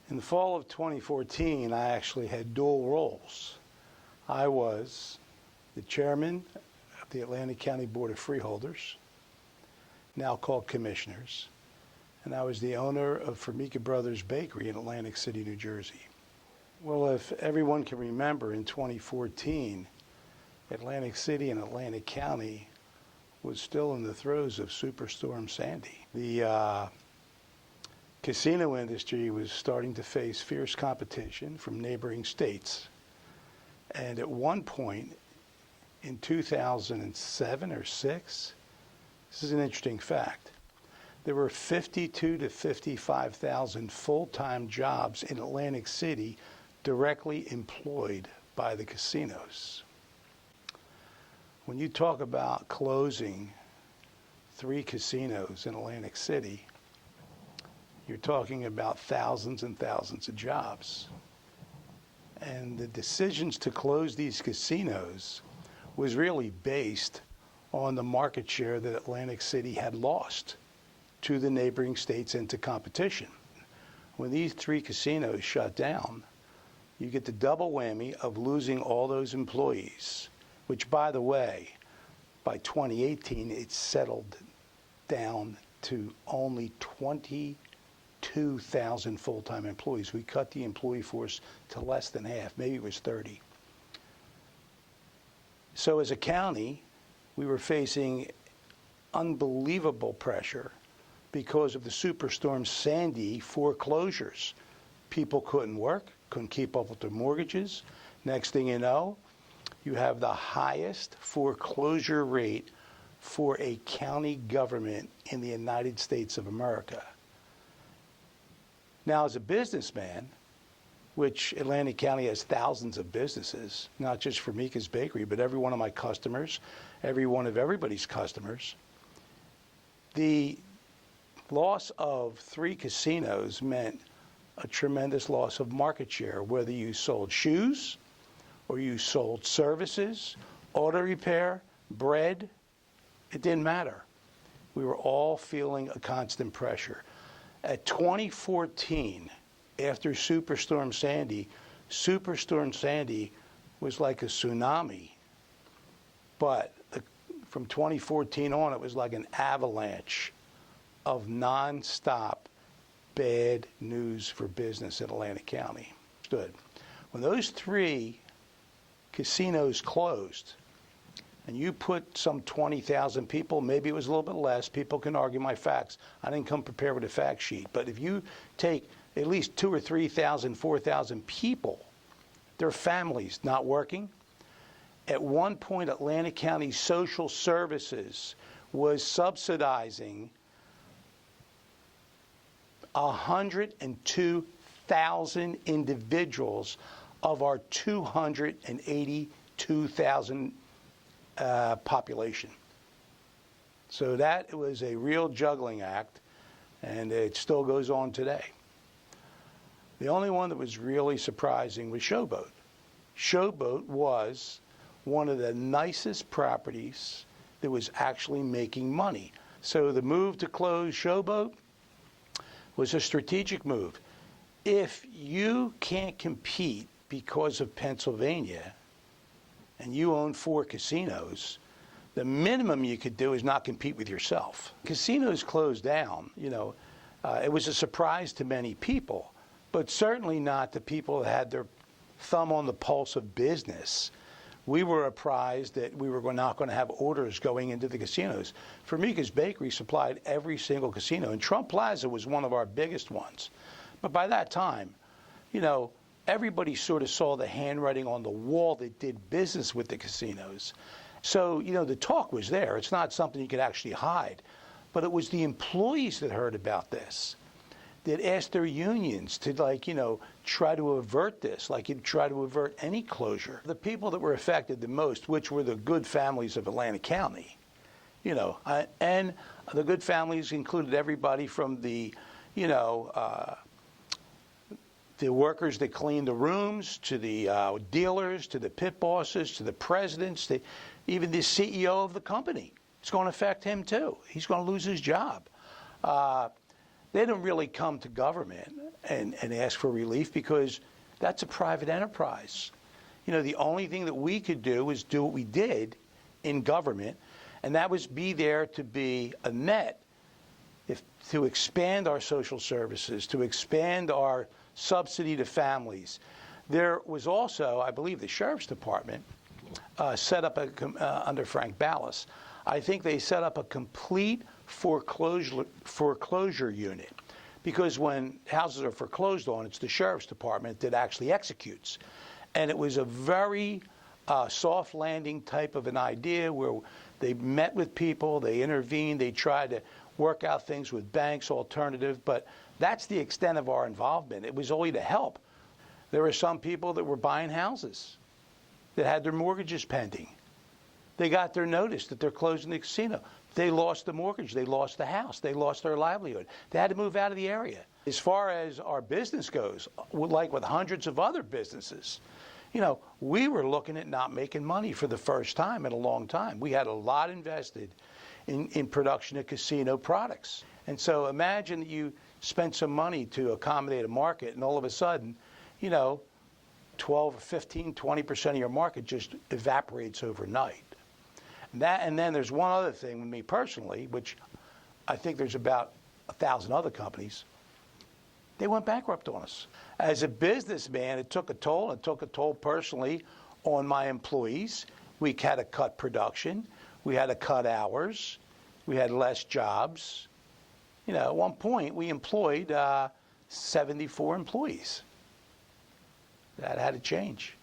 In the fall of 2014, I actually had dual roles. I was the chairman of the Atlantic County Board of Freeholders, now called Commissioners, and I was the owner of Formica Bakery in Atlantic City, New Jersey. Well, if everyone can remember, in 2014, Atlantic City and Atlantic County was still in the throes of Superstorm Sandy. The casino industry was starting to face fierce competition from neighboring states. And at one point in 2007 or 6, this is an interesting fact, there were 52 to 55,000 full-time jobs in Atlantic City directly employed by the casinos. When you talk about closing 3 casinos in Atlantic City, you're talking about thousands and thousands of jobs. And the decisions to close these casinos was really based on the market share that Atlantic City had lost to the neighboring states and to competition. When these 3 casinos shut down, you get the double whammy of losing all those employees, which, by the way, by 2018, it settled down to only 22,000 full-time employees. We cut the employee force to less than half, maybe it was 30. So as a county, we were facing unbelievable pressure because of the Superstorm Sandy foreclosures. People couldn't work, couldn't keep up with their mortgages. Next thing you know, you have the highest foreclosure rate for a county government in the United States of America. Now, as a businessman, which Atlantic County has thousands of businesses, not just Formica's Bakery, but every one of my customers, every one of everybody's customers, the loss of 3 casinos meant a tremendous loss of market share, whether you sold shoes or you sold services, auto repair, bread, it didn't matter. We were all feeling a constant pressure. At 2014, after Superstorm Sandy was like a tsunami. But from 2014 on, it was like an avalanche of nonstop bad news for business in Atlantic County. When those 3 casinos closed, and you put some 20,000 people, maybe it was a little bit less, people can argue my facts. I didn't come prepared with a fact sheet, but if you take at least 2,000 or 3,000, 4,000 people, their families not working. At one point, Atlantic County Social Services was subsidizing 102,000 individuals of our 282,000 population. So that was a real juggling act, and it still goes on today. The only one that was really surprising was Showboat. Showboat was one of the nicest properties that was actually making money. So the move to close Showboat was a strategic move. If you can't compete because of Pennsylvania, and you own 4 casinos, the minimum you could do is not compete with yourself. Casinos closed down, it was a surprise to many people, but certainly not the people that had their thumb on the pulse of business. We were apprised that we were not going to have orders going into the casinos. Formica's Bakery supplied every single casino, and Trump Plaza was one of our biggest ones. But by that time, everybody sort of saw the handwriting on the wall that did business with the casinos. So, the talk was there. It's not something you could actually hide. But it was the employees that heard about this, that asked their unions to, try to avert this, like you'd try to avert any closure. The people that were affected the most, which were the good families of Atlantic County, and the good families included everybody from the, the workers that clean the rooms, to the dealers, to the pit bosses, to the presidents, to even the CEO of the company. It's going to affect him too. He's going to lose his job. They didn't really come to government and ask for relief because that's a private enterprise. You know, the only thing that we could do was do what we did in government, and that was be there to be a net, to expand our social services, to expand our subsidy to families. There was also, I believe, the Sheriff's Department set up under Frank Ballas. I think they set up a complete foreclosure unit, because when houses are foreclosed on, it's the Sheriff's Department that actually executes. And it was a very soft landing type of an idea where they met with people, they intervened, they tried to work out things with banks, alternative, but that's the extent of our involvement. It was only to help. There were some people that were buying houses that had their mortgages pending. They got their notice that they're closing the casino. They lost the mortgage, they lost the house, they lost their livelihood. They had to move out of the area. As far as our business goes, like with hundreds of other businesses, you know, we were looking at not making money for the first time in a long time. We had a lot invested in production of casino products. And so imagine that you spent some money to accommodate a market, and all of a sudden, you know, 12, 15, 20% of your market just evaporates overnight. And then there's one other thing with me personally, which I think there's about 1,000 other companies. They went bankrupt on us. As a businessman, it took a toll. It took a toll personally on my employees. We had to cut production. We had to cut hours. We had less jobs. You know, at one point, we employed 74 employees. That had to change.